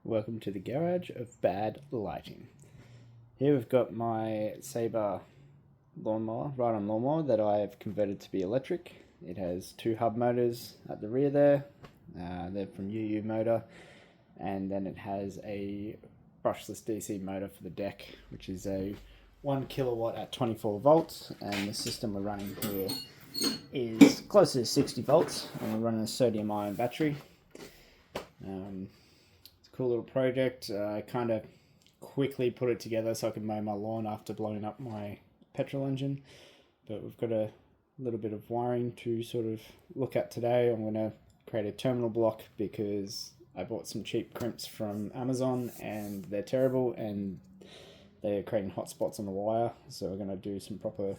welcome to the garage of bad lighting. Here we've got my Sabre lawnmower, Ride On Lawnmower, that I've converted to be electric. It has two hub motors at the rear there. They're from UU Motor, and then it has a brushless DC motor for the deck, which is a 1 kilowatt at 24 volts, and the system we're running here is closer to 60 volts, and we're running a sodium ion battery. It's a cool little project. I kind of quickly put it together so I could mow my lawn after blowing up my petrol engine, but we've got a little bit of wiring to sort of look at today. I'm going to create a terminal block because I bought some cheap crimps from Amazon and they're terrible and they're creating hot spots on the wire, so we're going to do some proper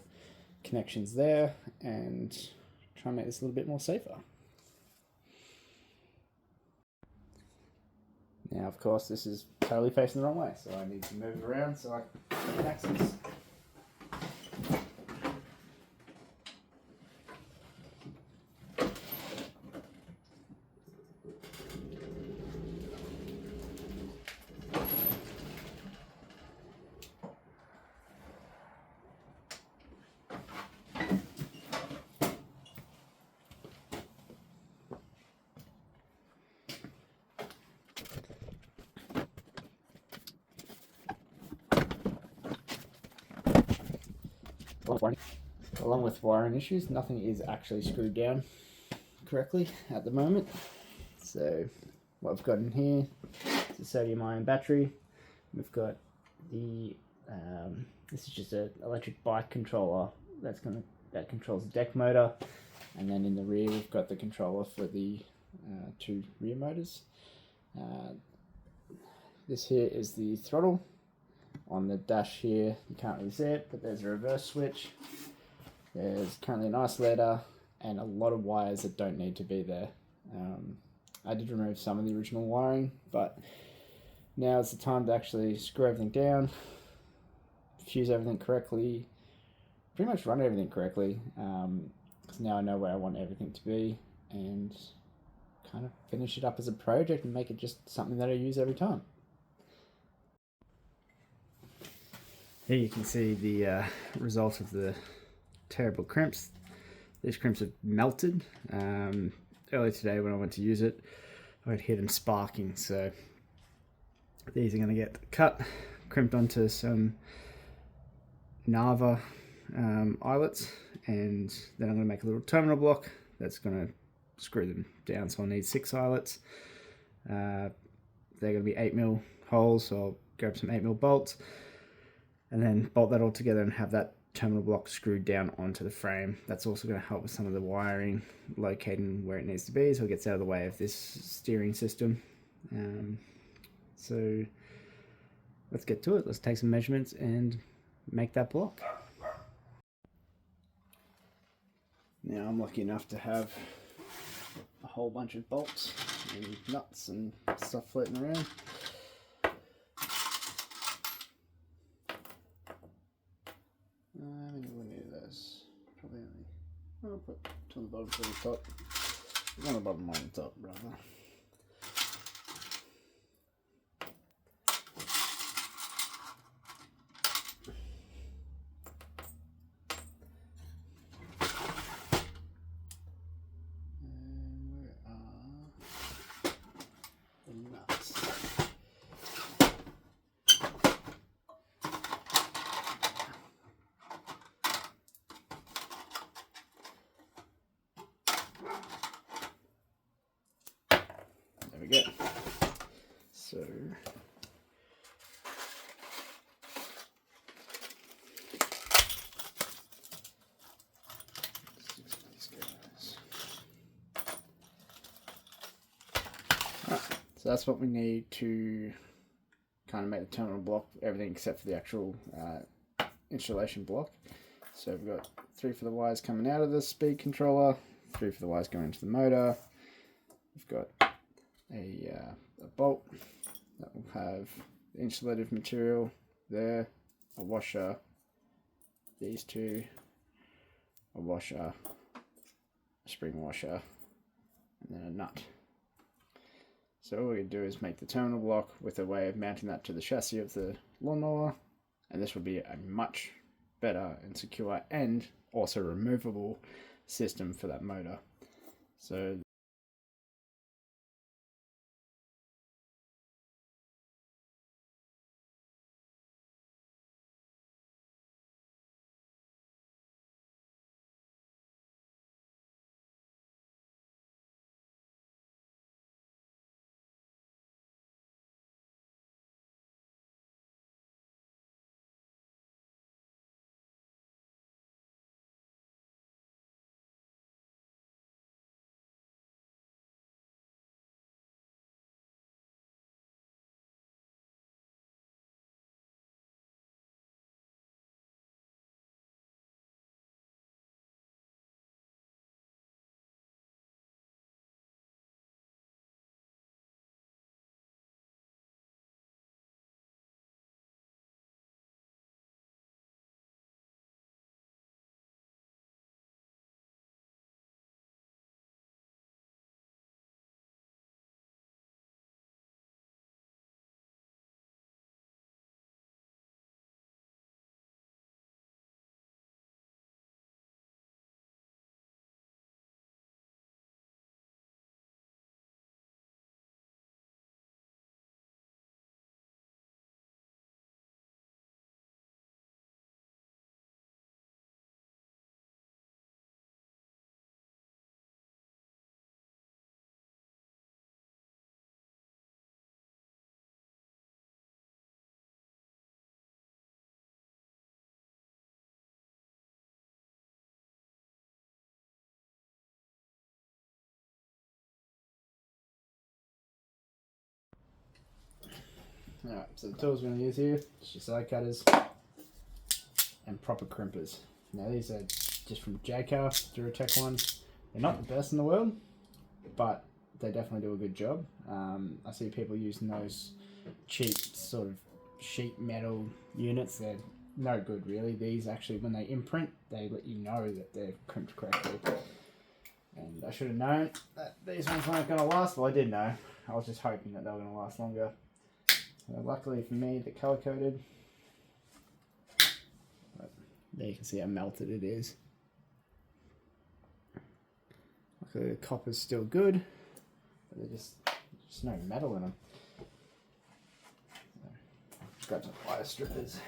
connections there and try and make this a little bit more safer. Now, of course, this is totally facing the wrong way, so I need to move it around so I can access. Along with wiring issues, nothing is actually screwed down correctly at the moment. So what I've got in here is a sodium ion battery. We've got the this is just an electric bike controller that controls the deck motor, and then in the rear we've got the controller for the two rear motors. This here is the throttle. On the dash here, you can't really see it, but there's a reverse switch. There's currently an isolator and a lot of wires that don't need to be there. I did remove some of the original wiring, but now is the time to actually screw everything down, fuse everything correctly, pretty much run everything correctly, because now I know where I want everything to be, and kind of finish it up as a project and make it just something that I use every time. Here you can see the result of the terrible crimps. These crimps have melted. Earlier today when I went to use it, I could hear them sparking, so these are going to get cut, crimped onto some Nava eyelets, and then I'm going to make a little terminal block that's going to screw them down, so I'll need 6 eyelets. They're going to be 8mm holes, so I'll grab some 8mm bolts and then bolt that all together and have that terminal block screwed down onto the frame. That's also going to help with some of the wiring, locating where it needs to be so it gets out of the way of this steering system. So let's get to it. Let's take some measurements and make that block. Now I'm lucky enough to have a whole bunch of bolts and nuts and stuff floating around. How many will we need of those? Probably only, I'll put two on the bottom, two on the top. One on the bottom, one on the top, rather. And where are the nuts? There we go. So alright, so that's what we need to kind of make the terminal block, everything except for the actual installation block. So we've got 3 for the wires coming out of the speed controller, 3 for the wires going into the motor. We've got a bolt that will have the insulative material there, a washer, these two, a washer, a spring washer, and then a nut. So all we do is make the terminal block with a way of mounting that to the chassis of the lawnmower, and this will be a much better and secure and also removable system for that motor. So alright, so the tools we're going to use here is your side cutters and proper crimpers. Now these are just from JCar, Duratec ones. They're not the best in the world, but they definitely do a good job. I see people using those cheap sort of sheet metal units. They're no good really. These actually, when they imprint, they let you know that they're crimped correctly. And I should have known that these ones weren't going to last. Well, I did know. I was just hoping that they were going to last longer. Luckily for me, they're color coded. But there you can see how melted it is. Luckily the copper's still good, but there's just no metal in them. So, grab some wire strippers.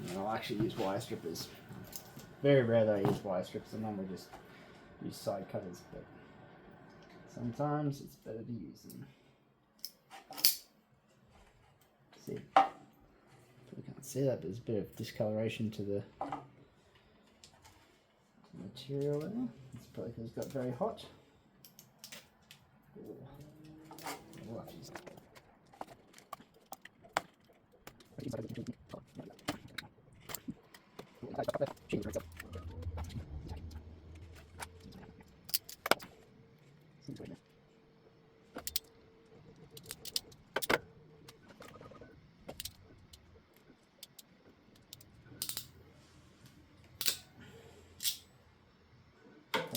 And I'll actually use wire strippers. Very rare that I use wire strips. I normally just use side cutters, but sometimes it's better to use them. See, probably can't see that, but there's a bit of discoloration to the material there. It's probably because it's got very hot. We'll have to use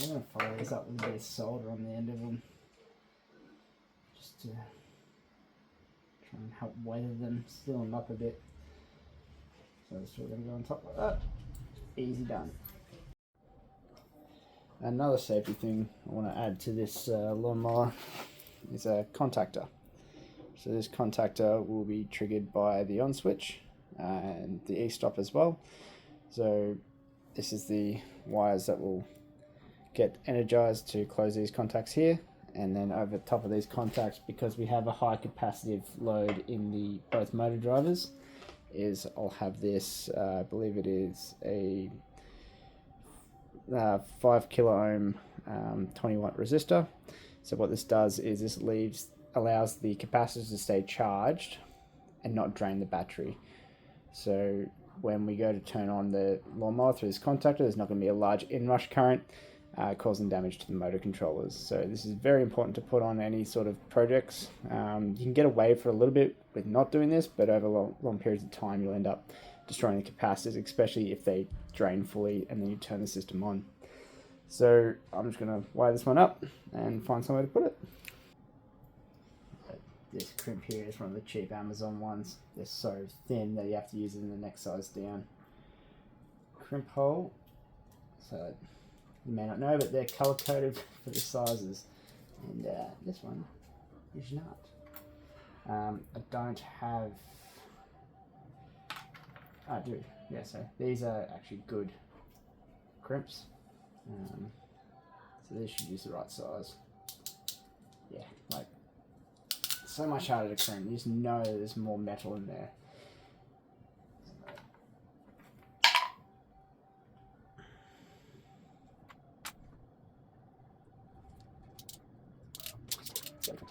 I'm going to follow this up with a bit of solder on the end of them, just to try and help weather them, seal them up a bit. So it's still going to go on top like that. Easy done. Another safety thing I want to add to this lawnmower is a contactor. So this contactor will be triggered by the on switch and the e-stop as well. So this is the wires that will get energized to close these contacts here, and then over the top of these contacts, because we have a high capacitive load in the both motor drivers, is I'll have this, I believe it is a 5 kilo ohm 20 watt resistor. So what this does is this allows the capacitors to stay charged and not drain the battery. So when we go to turn on the lawnmower through this contactor, there's not going to be a large inrush current causing damage to the motor controllers. So this is very important to put on any sort of projects. You can get away for a little bit with not doing this, but over long periods of time you'll end up destroying the capacitors, especially if they drain fully and then you turn the system on. So I'm just going to wire this one up and find somewhere to put it. This crimp here is one of the cheap Amazon ones. They're so thin that you have to use it in the next size down. Crimp hole. So you may not know, but they're color coded for the sizes. And this one is not. I don't have. I do. Yeah, so these are actually good crimps. So these should use the right size. Yeah, like so much harder to crimp. You just know there's more metal in there. Terrible.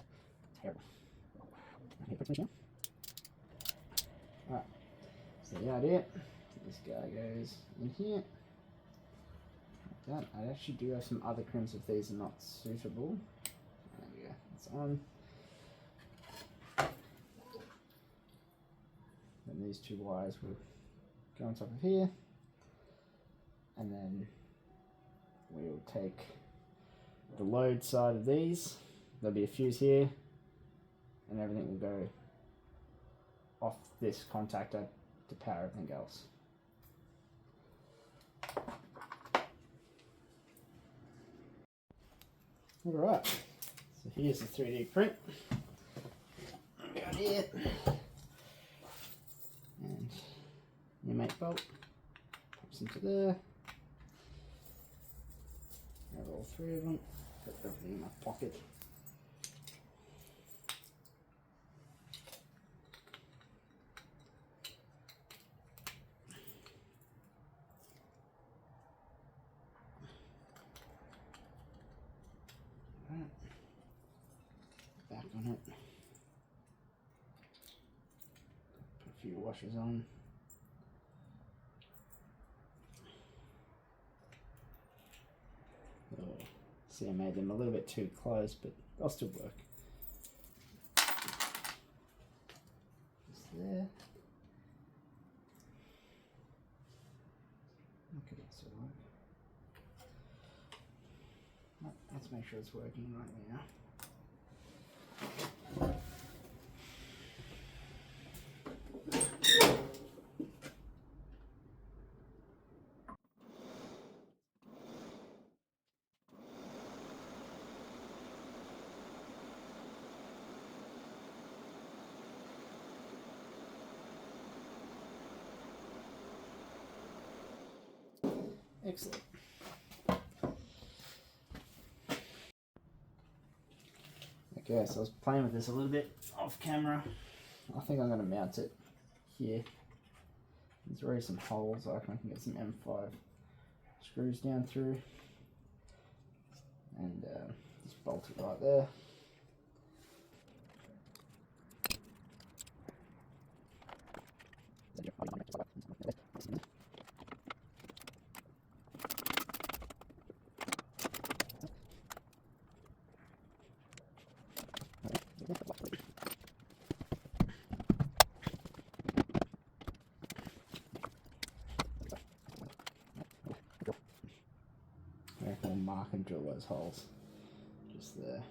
Alright, so the idea, this guy goes in here. Like that. I actually do have some other crimps if these are not suitable. There we go, it's on. Then these two wires will go on top of here. And then we will take the load side of these. There'll be a fuse here. And everything will go off this contactor to power everything else. Alright, so here's the 3D print. Got it. And your mate bolt pops into there. Grab all three of them, put everything in my pocket. Back on it. Put a few washers on. Oh, see, I made them a little bit too close, but they'll still work. Just there. Okay, that's all right. Let's make sure it's working right now. Excellent. Okay, so I was playing with this a little bit off camera. I think I'm going to mount it here. There's already some holes. I reckon I can get some M5 screws down through and just bolt it right there. We'll mark and drill those holes just there.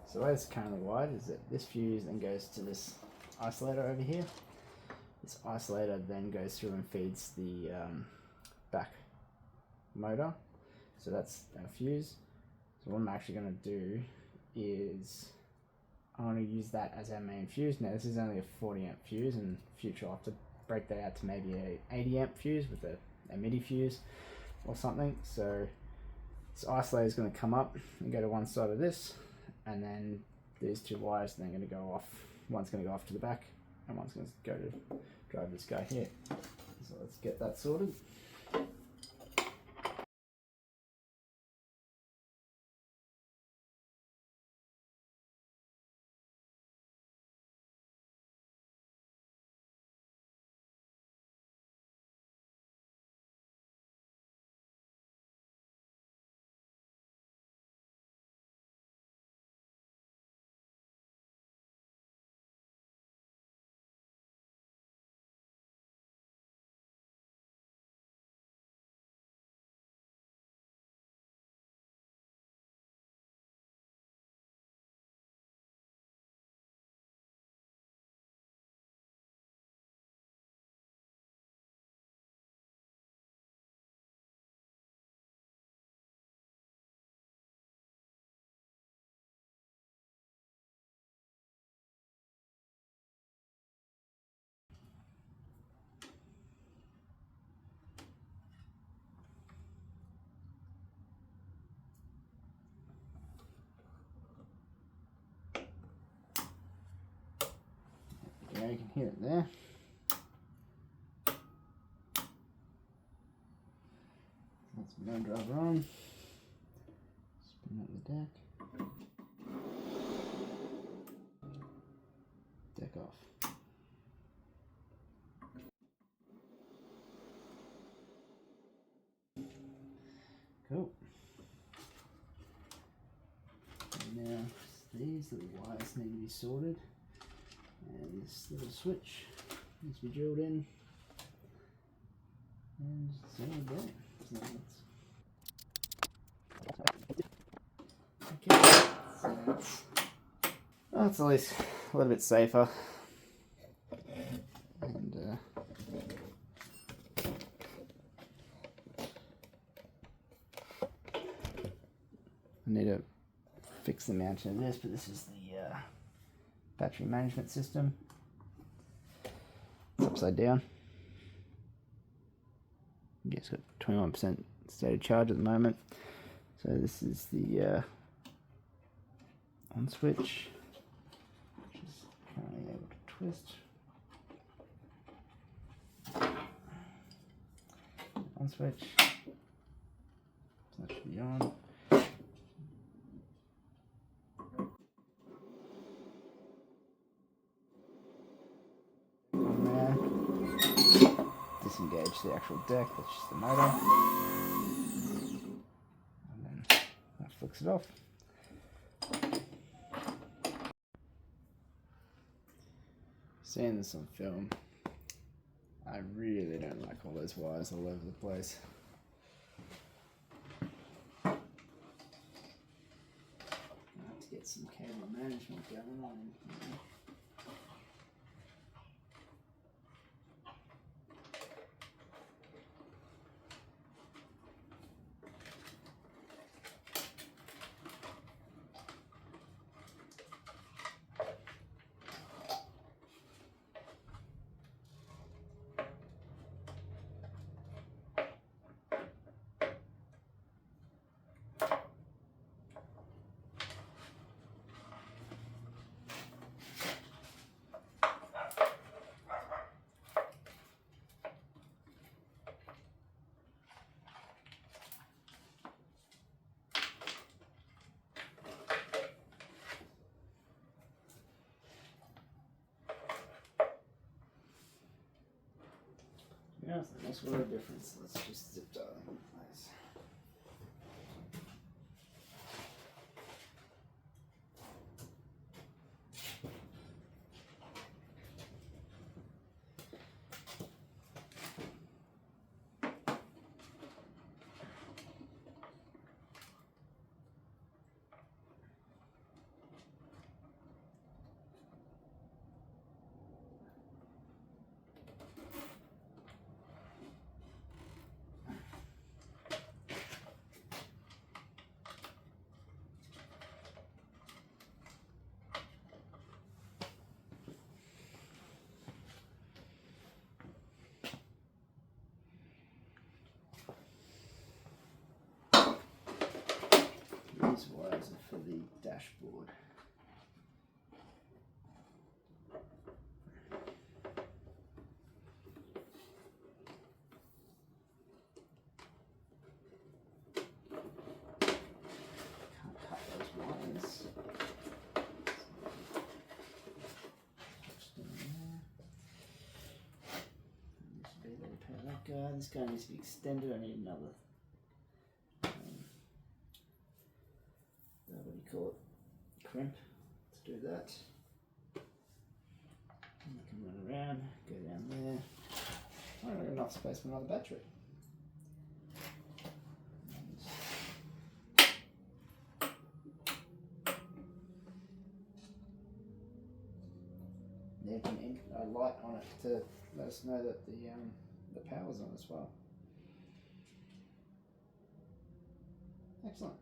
So the way it's currently wired is that this fuse then goes to this isolator over here. This isolator then goes through and feeds the back motor. So that's our fuse. So what I'm actually going to do is I want to use that as our main fuse. Now this is only a 40 amp fuse, and in future I'll have to break that out to maybe a 80 amp fuse with a MIDI fuse or something. So this isolator is going to come up and go to one side of this, and then these two wires are then going to go off. One's going to go off to the back and one's going to go to drive this guy here. So let's get that sorted. you can hear it there. That's the motor driver on. Spin up the deck. Deck off. Cool. And now these little wires need to be sorted, and this little switch needs to be drilled in, and it's all there. Okay, so that's at least a little bit safer. And I need to fix the mounting of this, but this is the battery management system. It's upside down. Yeah, it's got 21% stated charge at the moment. So this is the on switch, which is currently able to twist. On switch. So that should be on. Disengage the actual deck, that's just the motor, and then that flicks it off. Seeing this on film, I really don't like all those wires all over the place. I have to get some cable management going on. Yeah, that makes a lot of difference. Let's just zip tie them in place. These wires are for the dashboard. Can't cut those wires. Just in there. This should be there to power that guy. This guy needs to be extended. I need another. What do you call it? Crimp to do that. And I can run around, go down there. I don't have enough space for another battery. There can ink a light on it to let us know that the power's on as well. Excellent.